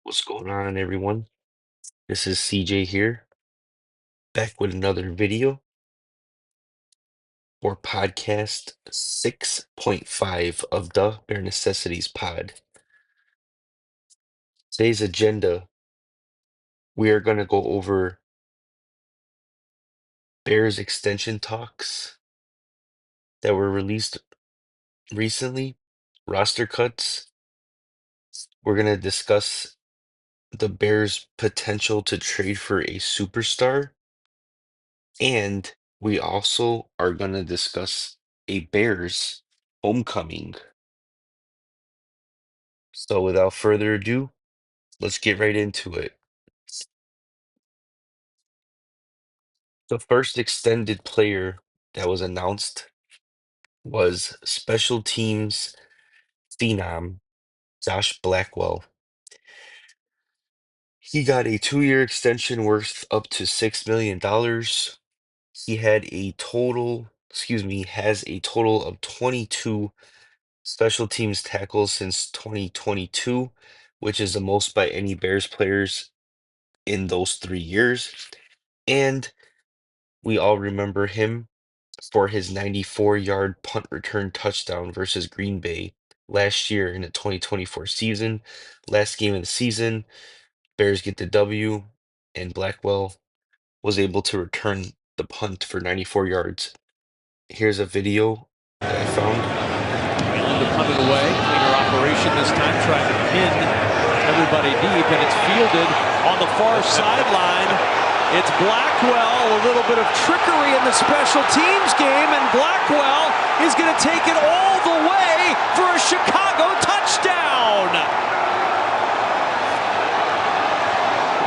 What's going on, everyone? This is CJ here, back with another video for podcast 6.5 of the Bare Necessities Pod. Today's agenda, we are going to go over Bears extension talks that were released recently, roster cuts. We're going to discuss the Bears' potential to trade for a superstar, and we also are going to discuss a Bears homecoming. So without further ado, let's get right into it. The first extended player that was announced was special teams phenom Josh Blackwell. He got a 2-year extension worth up to $6 million. He has a total of 22 special teams tackles since 2022, which is the most by any Bears players in those 3 years. And we all remember him for his 94-yard punt return touchdown versus Green Bay last year in the 2024 season. Last game of the season, Bears get the W, and Blackwell was able to return the punt for 94 yards. Here's a video that I found. Willing to punt it away. Cleaner operation this time, trying to pin everybody deep, and it's fielded on the far sideline. It's Blackwell, a little bit of trickery in the special teams game, and Blackwell is going to take it all the way for a Chicago touchdown.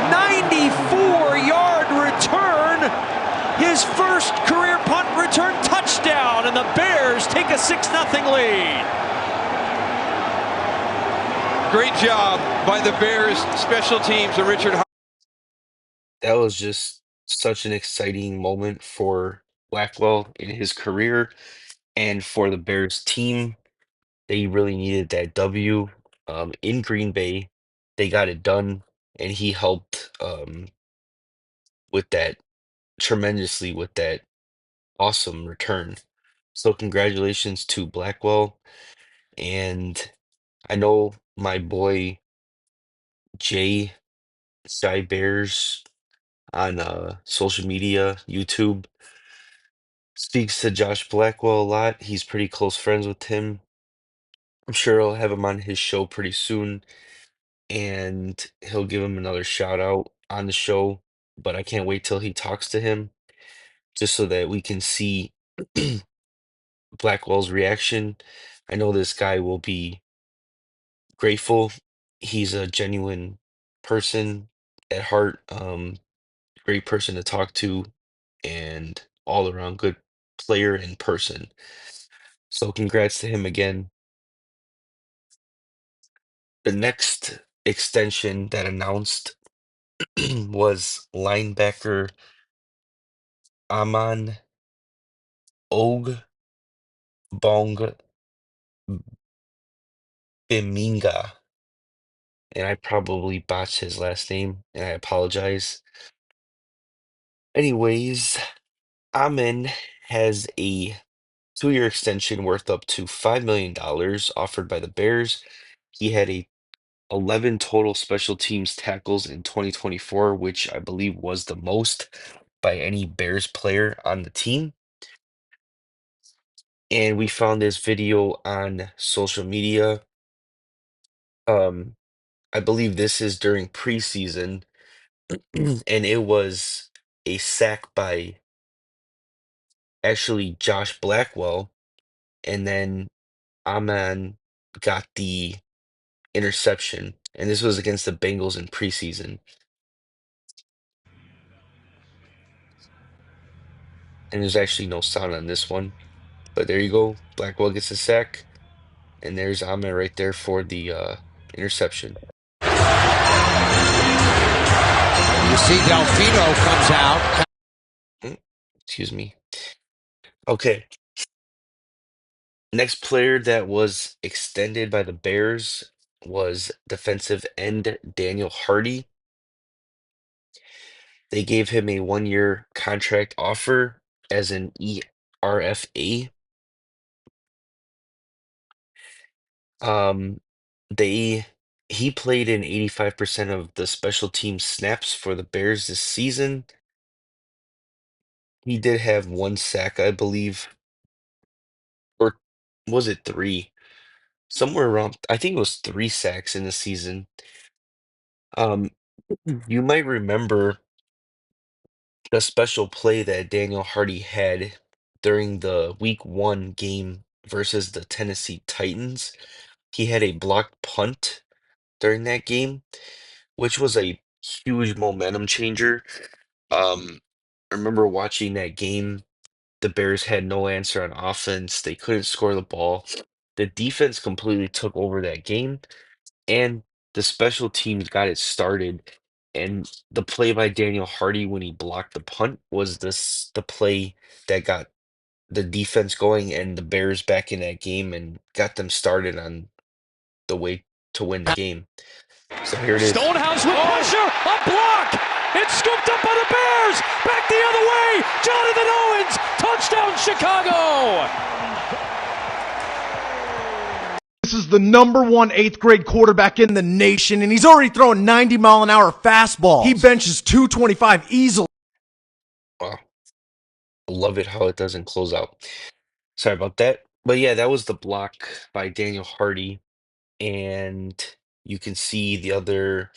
94-yard return, his first career punt return touchdown, and the Bears take a 6-0 lead. Great job by the Bears special teams and Richard. That was just such an exciting moment for Blackwell in his career and for the Bears team. They really needed that W in Green Bay. They got it done, and he helped with that tremendously with that awesome return. So congratulations to Blackwell. And I know my boy Jay Sky Bears on social media, YouTube, speaks to Josh Blackwell a lot. He's pretty close friends with him. I'm sure I'll have him on his show pretty soon, and he'll give him another shout out on the show. But I can't wait till he talks to him just so that we can see Blackwell's reaction. I know this guy will be grateful. He's a genuine person at heart, great person to talk to, and all around good player in person. So congrats to him again. The next extension that announced was linebacker Aman Ogbong Biminga. And I probably botched his last name, and I apologize. Anyways, Amin has a 2-year extension worth up to $5 million offered by the Bears. He had 11 total special teams tackles in 2024, which I believe was the most by any Bears player on the team. And we found this video on social media. I believe this is during preseason, and it was a sack by actually Josh Blackwell, and then Aman got the interception, and this was against the Bengals in preseason. And there's actually no sound on this one, but there you go. Blackwell gets a sack, and there's Aman right there for the interception. You see Delfino comes out. Excuse me. Okay. Next player that was extended by the Bears was defensive end Daniel Hardy. They gave him a 1-year contract offer as an ERFA. Um, they he played in 85% of the special team snaps for the Bears this season. He did have 1 sack, I believe, or was it three? Somewhere around, I think it was 3 sacks in the season. Um, you might remember the special play that Daniel Hardy had during the week 1 game versus the Tennessee Titans. He had a blocked punt during that game, which was a huge momentum changer. I remember watching that game. The Bears had no answer on offense. They couldn't score the ball. The defense completely took over that game, and the special teams got it started. And the play by Daniel Hardy when he blocked the punt was the play that got the defense going and the Bears back in that game and got them started on the way to win the game. So here it is. Stonehouse with pressure, a block. It's scooped up by the Bears. Back the other way. Jonathan Owens, touchdown Chicago. This is the #1 8th grade quarterback in the nation, and he's already throwing 90-mile-an-hour fastballs. He benches 225 easily. Wow, I love it how it doesn't close out. Sorry about that. But yeah, that was the block by Daniel Hardy. And you can see the other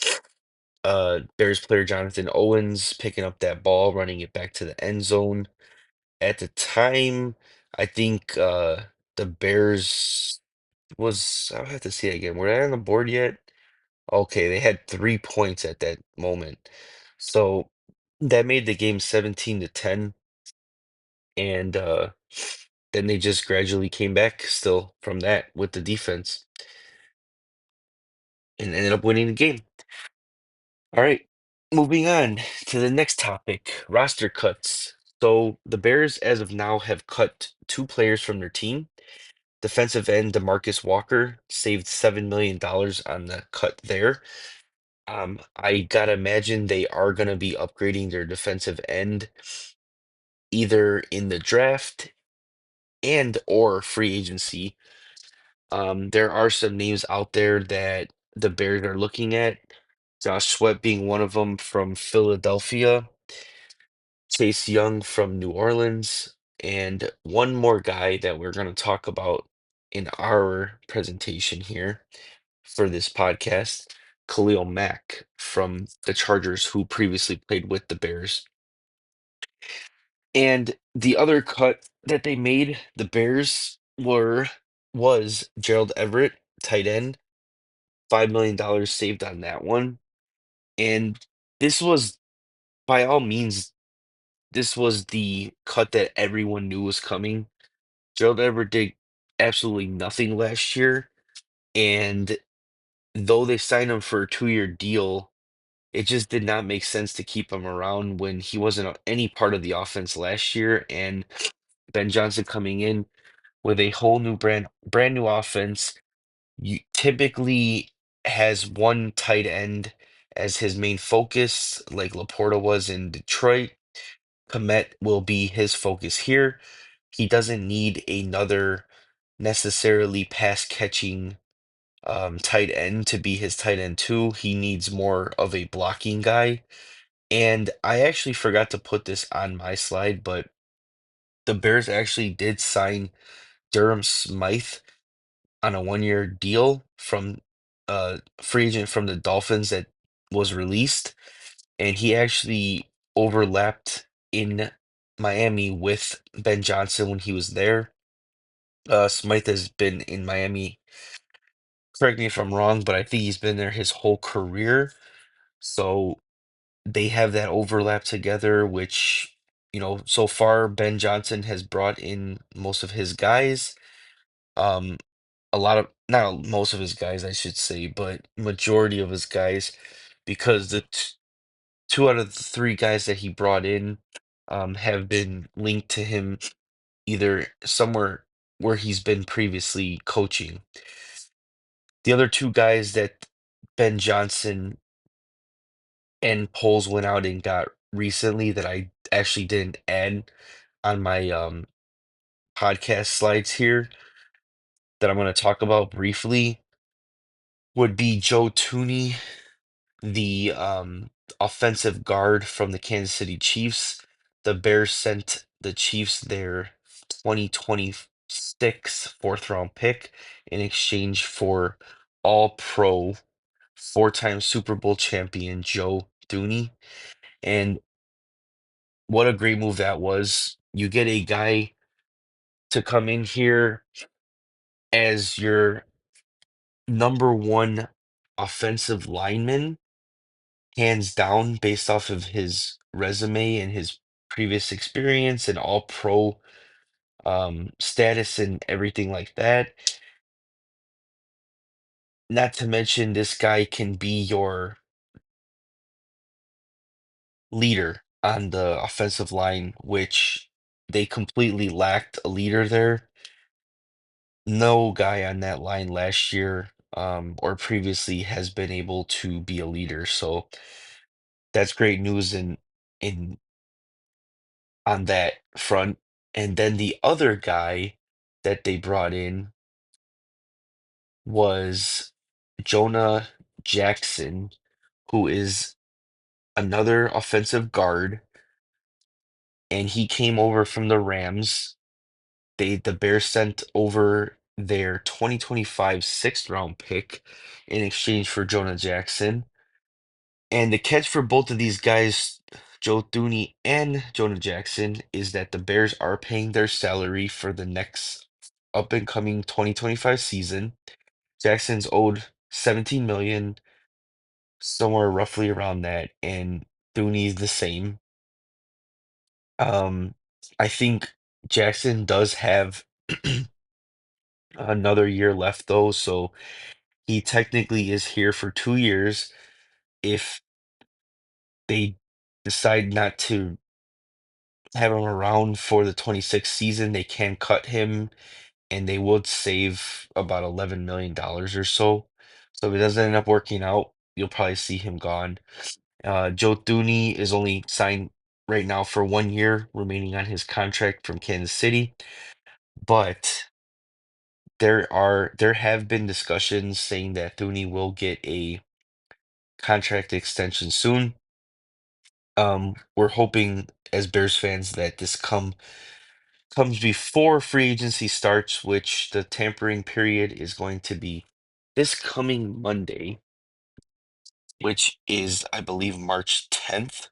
Bears player, Jonathan Owens, picking up that ball, running it back to the end zone. At the time, I think the Bears I'll have to see it again. Were they on the board yet? Okay, they had 3 points at that moment. So that made the game 17-10. And then they just gradually came back still from that with the defense and ended up winning the game. All right, moving on to the next topic, roster cuts. So the Bears, as of now, have cut 2 players from their team. Defensive end DeMarcus Walker saved $7 million on the cut there. I gotta imagine they are gonna be upgrading their defensive end either in the draft and or free agency. There are some names out there that the Bears are looking at. Josh Sweat being one of them from Philadelphia, Chase Young from New Orleans, and one more guy that we're going to talk about in our presentation here for this podcast, Khalil Mack from the Chargers, who previously played with the Bears. And the other cut that they made, the Bears was Gerald Everett, tight end, $5 million saved on that one. And this was, by all means, this was the cut that everyone knew was coming. Gerald Everett did absolutely nothing last year, and though they signed him for a 2-year deal, it just did not make sense to keep him around when he wasn't any part of the offense last year. And Ben Johnson coming in with a whole new brand new offense, you typically has one tight end as his main focus, like Laporta was in Detroit. Komet will be his focus here. He doesn't need another necessarily pass catching tight end to be his tight end too. He needs more of a blocking guy. And I actually forgot to put this on my slide, but the Bears actually did sign Durham Smythe on a 1-year deal from free agent from the Dolphins that was released, and he actually overlapped in Miami with Ben Johnson when he was there. Smythe has been in Miami, correct me if I'm wrong, but I think he's been there his whole career. So they have that overlap together, which, so far Ben Johnson has brought in most of his guys. Um, a lot of not most of his guys, I should say, but majority of his guys, because the two out of the 3 guys that he brought in have been linked to him either somewhere where he's been previously coaching. The other two guys that Ben Johnson and Poles went out and got recently that I actually didn't add on my podcast slides here that I'm going to talk about briefly would be Joe Tooney, the offensive guard from the Kansas City Chiefs. The Bears sent the Chiefs their 2026 fourth round pick in exchange for all pro four-time Super Bowl champion Joe Tooney. And what a great move that was. You get a guy to come in here as your number one offensive lineman, hands down, based off of his resume and his previous experience and all pro status and everything like that. Not to mention, this guy can be your leader on the offensive line, which they completely lacked a leader there. No guy on that line last year or previously has been able to be a leader. So that's great news in on that front. And then the other guy that they brought in was Jonah Jackson, who is another offensive guard, and he came over from the Rams. The Bears sent over their 2025 sixth round pick in exchange for Jonah Jackson. And the catch for both of these guys, Joe Thuney and Jonah Jackson, is that the Bears are paying their salary for the next up and coming 2025 season. Jackson's owed 17 million, somewhere roughly around that, and Thuney's the same. Um, I think Jackson does have another year left though, so he technically is here for 2 years. If they decide not to have him around for the 26th season, they can cut him and they would save about $11 million or so. So if it doesn't end up working out, you'll probably see him gone. Joe Thuney is only signed right now for 1 year remaining on his contract from Kansas City, but there have been discussions saying that Thuney will get a contract extension soon. We're hoping as Bears fans that this comes before free agency starts, which the tampering period is going to be this coming Monday, which is, I believe, March 10th.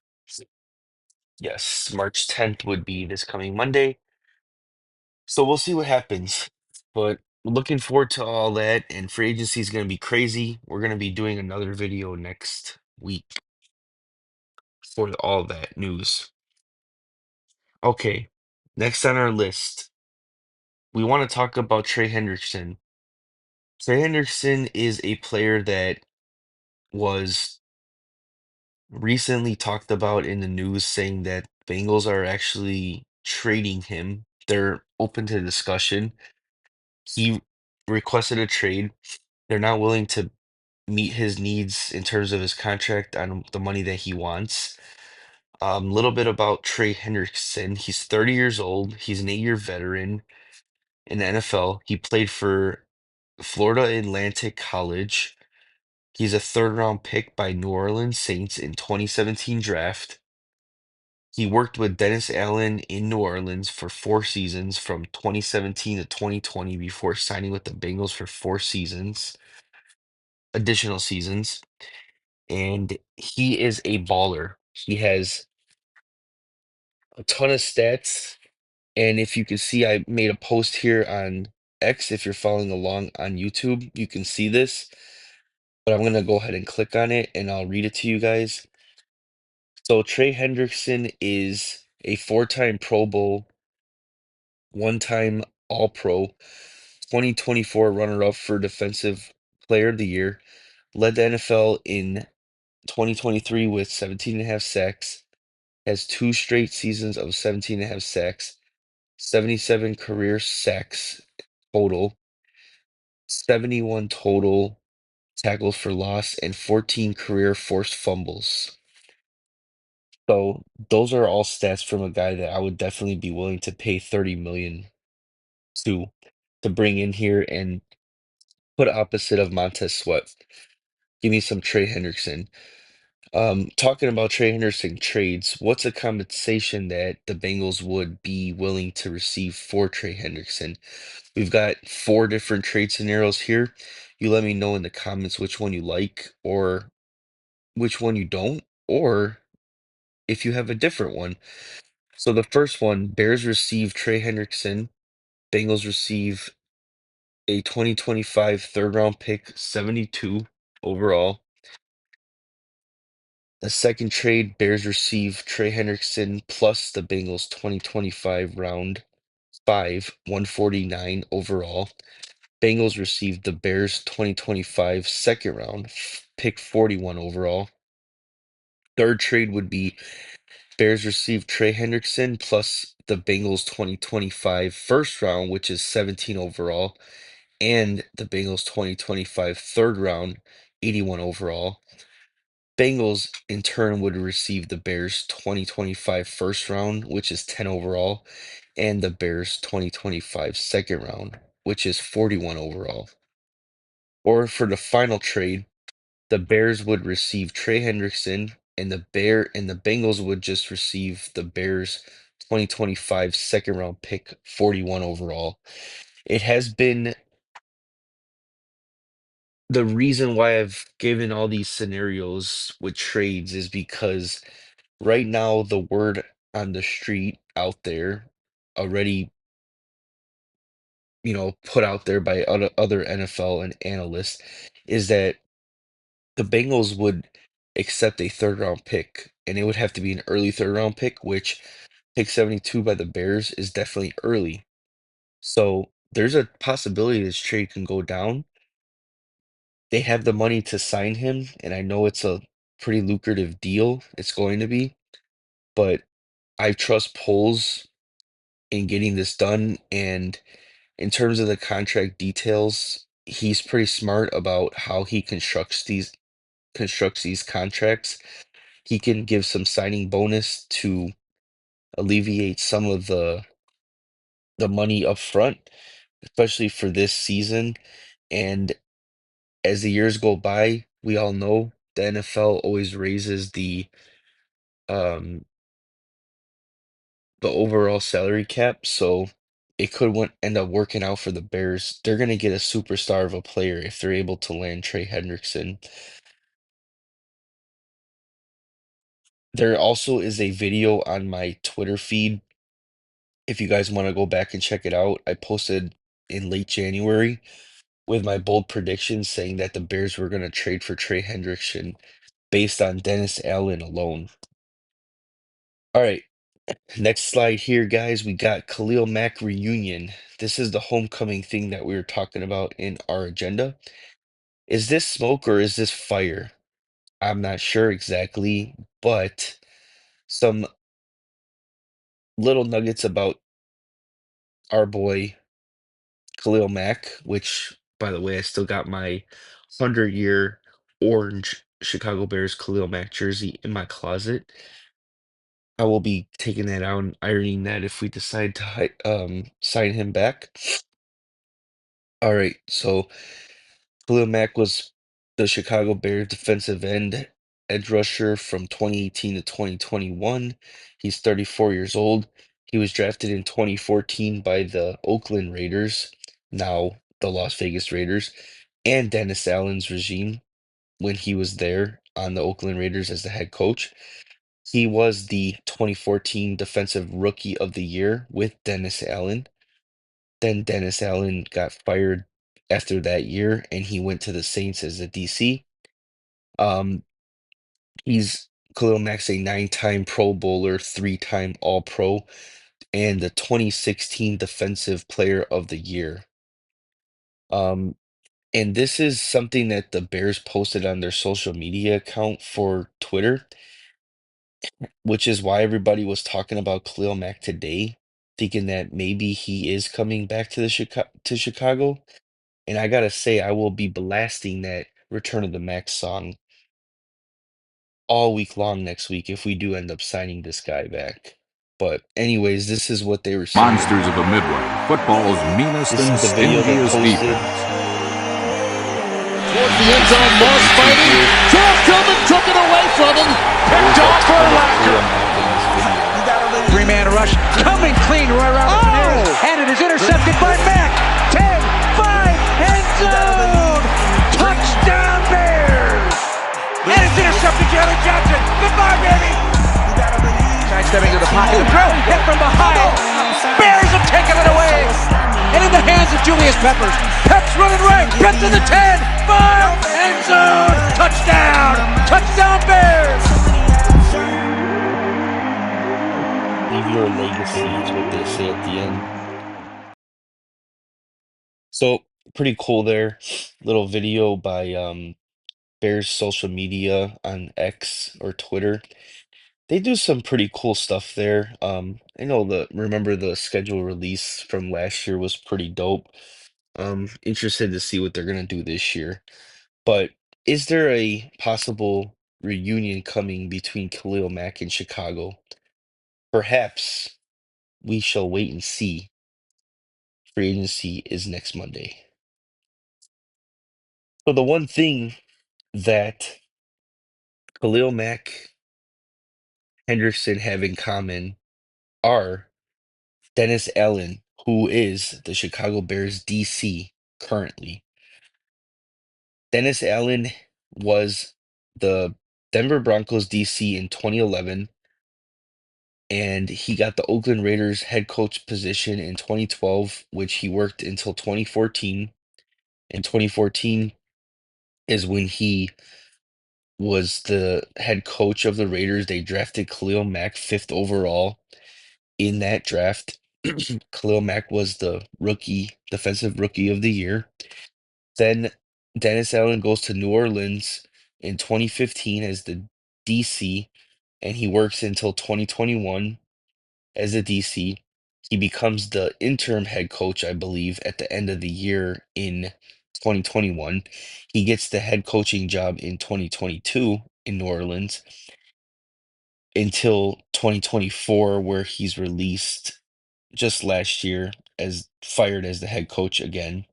Yes, March 10th would be this coming Monday. So we'll see what happens. But looking forward to all that, and free agency is going to be crazy. We're going to be doing another video next week for all that news. Okay, next on our list, we want to talk about Trey Hendrickson. Trey Hendrickson is a player that was recently talked about in the news saying that Bengals are actually trading him. They're open to discussion. He requested a trade. They're not willing to meet his needs in terms of his contract on the money that he wants. A little bit about Trey Hendrickson. He's 30 years old. He's an 8-year veteran in the NFL. He played for Florida Atlantic College. He's a third round pick by New Orleans Saints in 2017 draft. He worked with Dennis Allen in New Orleans for 4 seasons from 2017 to 2020 before signing with the Bengals for 4 seasons, additional seasons. And he is a baller. He has a ton of stats. And if you can see, I made a post here on X. If you're following along on YouTube, you can see this. But I'm going to go ahead and click on it and I'll read it to you guys. So Trey Hendrickson is a four-time Pro Bowl, one-time All-Pro, 2024 runner-up for Defensive Player of the Year, led the NFL in 2023 with 17 and a half sacks, has 2 straight seasons of 17 and a half sacks, 77 career sacks total. 71 total tackles for loss, and 14 career forced fumbles. So those are all stats from a guy that I would definitely be willing to pay 30 million to bring in here and put opposite of Montez Sweat. Give me some Trey Hendrickson. Talking about Trey Hendrickson trades, what's a compensation that the Bengals would be willing to receive for Trey Hendrickson? We've got four different trade scenarios here. You let me know in the comments which one you like or which one you don't, or if you have a different one. So the first one, Bears receive Trey Hendrickson, Bengals receive a 2025 third round pick, 72 overall. The second trade, Bears receive Trey Hendrickson plus the Bengals 2025 round 5, 149 overall. Bengals received the Bears 2025 second round pick 41 overall. Third trade would be Bears receive Trey Hendrickson plus the Bengals 2025 first round, which is 17 overall, and the Bengals 2025 third round, 81 overall. Bengals in turn would receive the Bears 2025 first round, which is 10 overall, and the Bears 2025 second round, which is 41 overall. Or for the final trade, the Bears would receive Trey Hendrickson, and the Bengals would just receive the Bears 2025 second round pick 41 overall. It has been the reason why I've given all these scenarios with trades is because right now the word on the street out there already, put out there by other NFL and analysts is that the Bengals would accept a third round pick, and it would have to be an early third round pick, which pick 72 by the Bears is definitely early. So there's a possibility this trade can go down. They have the money to sign him, and I know it's a pretty lucrative deal. It's going to be, but I trust Poles in getting this done. And in terms of the contract details, he's pretty smart about how he constructs these contracts. He can give some signing bonus to alleviate some of the money up front, especially for this season. And as the years go by, we all know the NFL always raises um the overall salary cap, so it could end up working out for the Bears. They're gonna get a superstar of a player if they're able to land Trey Hendrickson. There also is a video on my Twitter feed if you guys want to go back and check it out. I posted in late January with my bold predictions saying that the Bears were going to trade for Trey Hendrickson based on Dennis Allen alone. All right, next slide here, guys. We got Khalil Mack reunion. This is the homecoming thing that we were talking about in our agenda. Is this smoke or is this fire? I'm not sure exactly, but some little nuggets about our boy Khalil Mack, which, by the way, I still got my 100-year orange Chicago Bears Khalil Mack jersey in my closet. I will be taking that out and ironing that if we decide to sign him back. All right, so Khalil Mack was the Chicago Bears defensive end edge rusher from 2018 to 2021. He's 34 years old. He was drafted in 2014 by the Oakland Raiders, now the Las Vegas Raiders, and Dennis Allen's regime when he was there on the Oakland Raiders as the head coach. He was the 2014 Defensive Rookie of the Year with Dennis Allen. Then Dennis Allen got fired after that year, and he went to the Saints as a DC. Um, he's Khalil Mack's a nine-time Pro Bowler, three-time All-Pro, and the 2016 Defensive Player of the Year. Um, and this is something that the Bears posted on their social media account for Twitter, which is why everybody was talking about Khalil Mack today, thinking that maybe he is coming back to Chicago. And I gotta say, I will be blasting that Return of the Mack song all week long next week if we do end up signing this guy back. But anyways, this is what they were saying. Monsters of the Midway, football's meanest This and is the video they stingiest posted. defense. Towards the end zone, Moss fighting. Jeff Tillman took it away from him. Picked off for Lacker. Three-man rush coming clean right around the Canadian. And it is intercepted by Mack. 10, 5, end zone. Touchdown Bears. And it's intercepted Jalen Johnson. Goodbye, baby. Sidestepping to the pocket. The throw hit from behind. Bears have taken it away. And in the hands of Julius Peppers. Peps running right. Get to the 10, 5, end zone. Touchdown. Touchdown Bears. Leave your legacy is what they say at the end. So pretty cool there. Little video by Bears social media on X or Twitter. They do some pretty cool stuff there. I know remember the schedule release from last year was pretty dope. Interested to see what they're gonna do this year. But is there a possible reunion coming between Khalil Mack and Chicago? Perhaps we shall wait and see. Free agency is next Monday. So the one thing that Khalil Mack, Henderson have in common are Dennis Allen, who is the Chicago Bears DC currently. Dennis Allen was the Denver Broncos DC in 2011, and he got the Oakland Raiders head coach position in 2012, which he worked until 2014. In 2014 is when he was the head coach of the Raiders. They drafted Khalil Mack fifth overall in that draft. Khalil Mack was the defensive rookie of the year. Then Dennis Allen goes to New Orleans in 2015 as the DC, and he works until 2021 as a DC. He becomes the interim head coach, I believe, at the end of the year in 2021. He gets the head coaching job in 2022 in New Orleans until 2024, where he's released just last year as fired as the head coach again.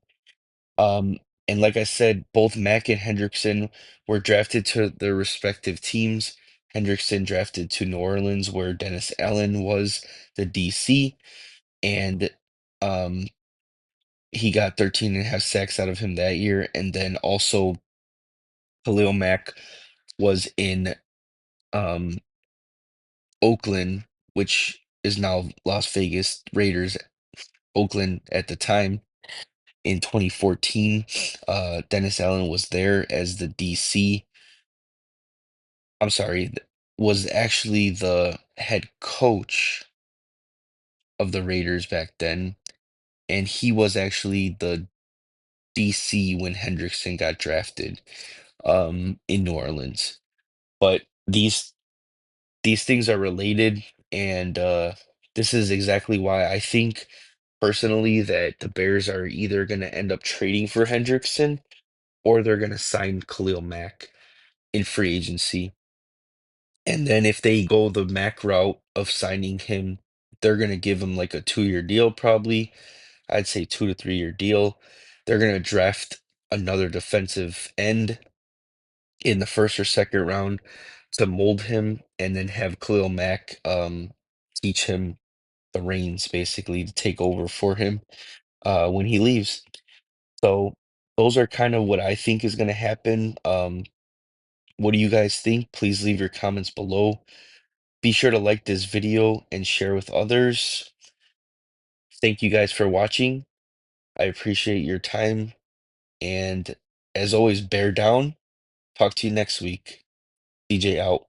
And like I said, both Mack and Hendrickson were drafted to their respective teams. Hendrickson drafted to New Orleans, where Dennis Allen was the DC, and um, he got 13 and a half sacks out of him that year. And then also Khalil Mack was in um, Oakland, which is now Las Vegas Raiders, Oakland at the time. In 2014, Dennis Allen was there as the DC. I'm sorry, was actually the head coach of the Raiders back then, and he was actually the DC when Hendrickson got drafted in New Orleans. But these things are related, and this is exactly why I think personally that the Bears are either going to end up trading for Hendrickson or they're going to sign Khalil Mack in free agency. And then if they go the Mack route of signing him, they're going to give him like a 2-year deal, probably. I'd say 2 to 3 year deal. They're going to draft another defensive end in the first or second round to mold him, and then have Khalil Mack teach him the reins, basically, to take over for him when he leaves. So those are kind of what I think is going to happen. What do you guys think? Please leave your comments below. Be sure to like this video and share with others. Thank you guys for watching. I appreciate your time. And as always, bear down. Talk to you next week. DJ out.